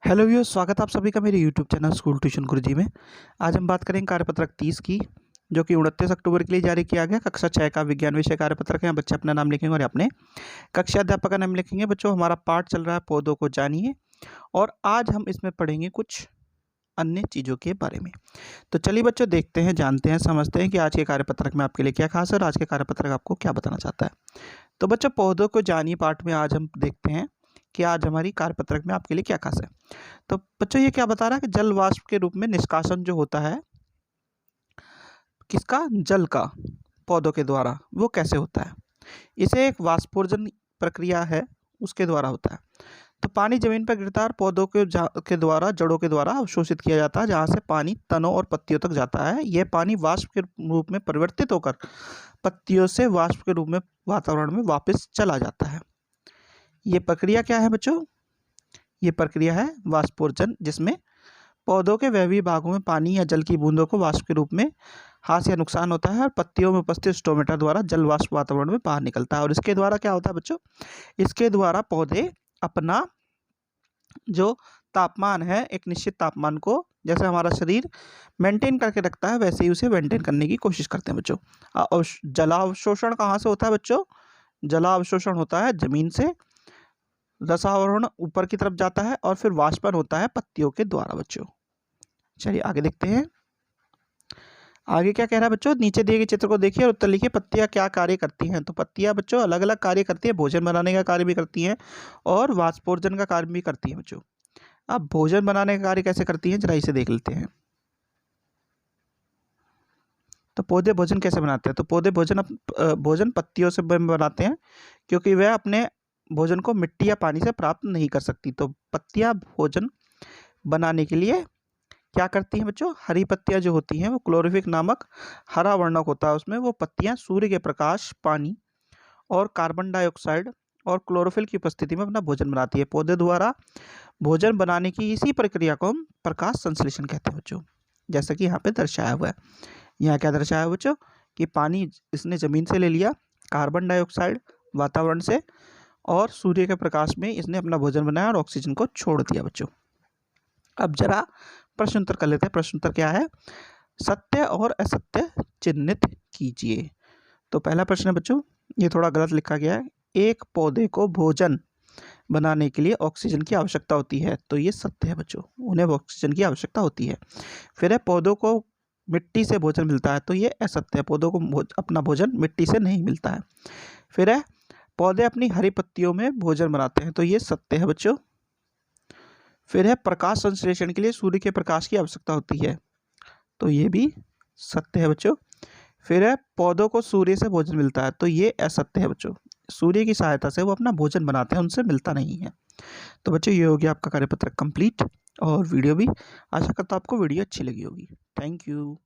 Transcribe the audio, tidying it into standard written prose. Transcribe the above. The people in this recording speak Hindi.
हेलो व्यूअर्स, स्वागत है आप सभी का मेरे यूट्यूब चैनल स्कूल ट्यूशन गुरुजी में। आज हम बात करेंगे कार्यपत्रक 30 की, जो कि 29 अक्टूबर के लिए जारी किया गया। कक्षा 6 का विज्ञान विषय कार्यपत्रक है। यहाँ बच्चे अपना नाम लिखेंगे और अपने कक्षा अध्यापक का नाम लिखेंगे। बच्चों, हमारा पाठ चल रहा है पौधों को जानिए, और आज हम इसमें पढ़ेंगे कुछ अन्य चीज़ों के बारे में। तो चलिए बच्चों, देखते हैं, जानते हैं, समझते हैं कि आज के कार्यपत्रक में आपके लिए क्या खास है और आज के कार्यपत्रक आपको क्या बताना चाहता है। तो बच्चों, पौधों को जानिए पाठ में आज हम देखते हैं कि आज हमारी कार्यपत्रक में आपके लिए क्या खास है। तो बच्चों, ये क्या बता रहा है कि जल वाष्प के रूप में निष्कासन जो होता है किसका, जल का, पौधों के द्वारा, वो कैसे होता है। इसे एक वाष्पोर्जन प्रक्रिया है, उसके द्वारा होता है। तो पानी जमीन पर गिरता है और पौधों के द्वारा, जड़ों के द्वारा अवशोषित किया जाता है, जहाँ से पानी तनों और पत्तियों तक जाता है। यह पानी वाष्प के रूप में परिवर्तित होकर पत्तियों से वाष्प के रूप में वातावरण में वापस चला जाता है। ये प्रक्रिया क्या है बच्चों? ये प्रक्रिया है वाष्पोर्जन, जिसमें पौधों के वैवी भागों में पानी या जल की बूंदों को वाष्प के रूप में हास या नुकसान होता है और पत्तियों में उपस्थित स्टोमेटा द्वारा जल वाष्प वातावरण में बाहर निकलता है। और इसके द्वारा क्या होता है बच्चों? इसके द्वारा पौधे अपना जो तापमान है, एक निश्चित तापमान को, जैसे हमारा शरीर मेंटेन करके रखता है, वैसे ही उसे मेंटेन करने की कोशिश करते हैं बच्चों। जलावशोषण कहाँ से होता है बच्चों? जलावशोषण होता है जमीन से, रसावरण ऊपर की तरफ जाता है और फिर वाष्पन होता है पत्तियों के द्वारा बच्चों। चलिए आगे देखते हैं। आगे क्या कह रहा है बच्चों? नीचे दिए गए चित्र को देखिए और उत्तर लिखिए। पत्तियां क्या कार्य करती हैं? तो पत्तियां बच्चों अलग अलग कार्य करती है। भोजन बनाने का कार्य भी करती हैं और वाष्पोर्जन का कार्य भी करती हैं बच्चों। अब भोजन बनाने का कार्य कैसे करती हैं, जरा इसे देख लेते हैं। तो पौधे भोजन कैसे बनाते हैं? तो पौधे भोजन पत्तियों से बनाते हैं, क्योंकि वह अपने भोजन को मिट्टी या पानी से प्राप्त नहीं कर सकती। तो पत्तियां भोजन बनाने के लिए क्या करती हैं बच्चों? हरी पत्तियां जो होती हैं वो क्लोरोफिल नामक हरा वर्णक होता है उसमें, वो पत्तियां सूर्य के प्रकाश, पानी और कार्बन डाइऑक्साइड और क्लोरोफिल की उपस्थिति में अपना भोजन बनाती है। पौधे द्वारा भोजन बनाने की इसी प्रक्रिया को हम प्रकाश संश्लेषण कहते हैं बच्चों, जैसा कि यहाँ पे दर्शाया हुआ है। यहाँ क्या दर्शाया है बच्चों? कि पानी इसने जमीन से ले लिया, कार्बन डाइऑक्साइड वातावरण से, और सूर्य के प्रकाश में इसने अपना भोजन बनाया और ऑक्सीजन को छोड़ दिया बच्चों। अब जरा प्रश्न उत्तर कर लेते हैं। प्रश्न उत्तर क्या है? सत्य और असत्य चिन्हित कीजिए। तो पहला प्रश्न है बच्चों, ये थोड़ा गलत लिखा गया है। एक पौधे को भोजन बनाने के लिए ऑक्सीजन की आवश्यकता होती है, तो ये सत्य है बच्चों, उन्हें ऑक्सीजन की आवश्यकता होती है। फिर है पौधों को मिट्टी से भोजन मिलता है, तो ये असत्य है, पौधों को अपना भोजन मिट्टी से नहीं मिलता है। फिर है पौधे अपनी हरी पत्तियों में भोजन बनाते हैं, तो ये सत्य है बच्चों। फिर है प्रकाश संश्लेषण के लिए सूर्य के प्रकाश की आवश्यकता होती है, तो ये भी सत्य है बच्चों। फिर है पौधों को सूर्य से भोजन मिलता है, तो ये असत्य है बच्चों, सूर्य की सहायता से वो अपना भोजन बनाते हैं, उनसे मिलता नहीं है। तो बच्चों, ये हो गया आपका कार्यपत्रक कंप्लीट और वीडियो भी। आशा करता हूँ आपको वीडियो अच्छी लगी होगी। Thank you.